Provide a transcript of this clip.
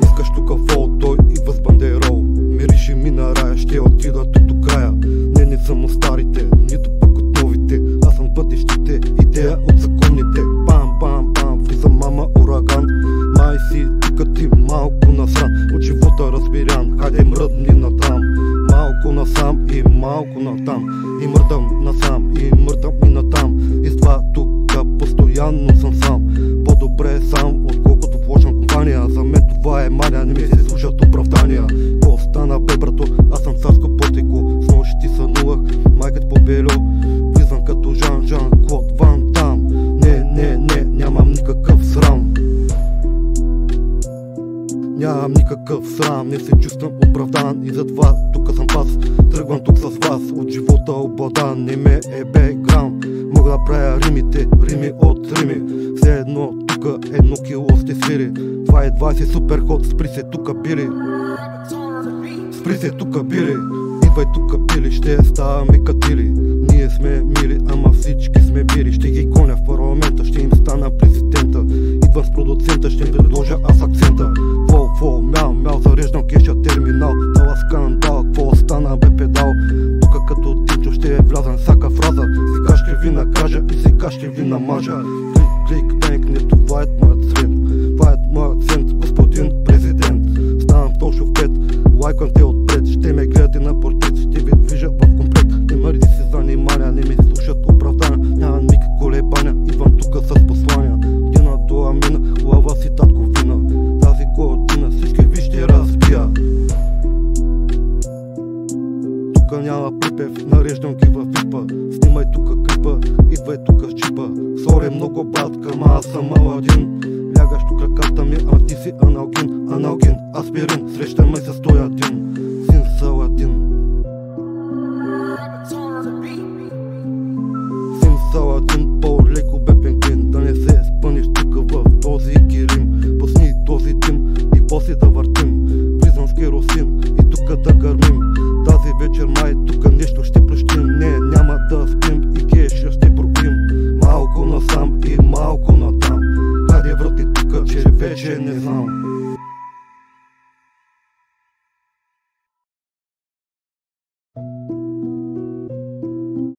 Искаш тука фол, той идва с бандерол. Мириши ми на рая, ще отида тук до края. Не съм от старите, нито пък от новите. Аз съм пътищите, идея от законите. Бам, бам, бам, влиза мама ураган. Май си тука ти малко насран. От живота разбиран, хайде мръдни натам. Малко насам и малко натам. И мърдам насам, и мърдам и натам. И с това тука постоянно съм сам. По-добре сам, отколкото в лоша компания. За мен това е мания, не ми се слушат оправдания. Ко стана бе брато, аз съм царско потеко. С нощи сънувах, майкът по-бело. Влизам като Жан Клод Ван Дам. Не, нямам никакъв срам. Нямам никакъв срам, не се чувствам оправдан. И затова тук съм пас, тръгвам тук с вас. От живота обладан, не ме е бекграунд. Мога да правя рими от рими. Все едно тука едно кило сте свири. Това едва си супер ход, спри се тука били. Спри се тука били. Идвай тука били, ще ставаме катили. Ние сме мили, ама всички сме били. Ще ги гоня в парламента, ще им стана президента. Идвам с продуцента, ще им предложа аз акцента. Во, мяу, зареждам кеша терминал. Дала скандал, какво стана бе педал. Тука като Тинчо ще влязам всяка фраза. Сега ще ви накажа и сега ще ви намажа. Клик, бенк, не това е моят цвет. Това е моят цент, господин президент. Ставам точно в пет, лайквам те отпред. Ще ме гледате на портрет, ще ви движа в комплект. Не мърди се занимания, не ми слушат оправдания. Нямам никакви колебания, идвам тука с послания. Дина до Амина, глава си татко вина. Тази година всички ви ще разбия. Тука няма припев, нареждам ги във випа. Снимай тука клипа, идвай тука с чипа. Сори много братка, ама аз съм Аладин. Лягаш тук краката ми, а ти си аналгин. Аспирин, срещаме се 101. Син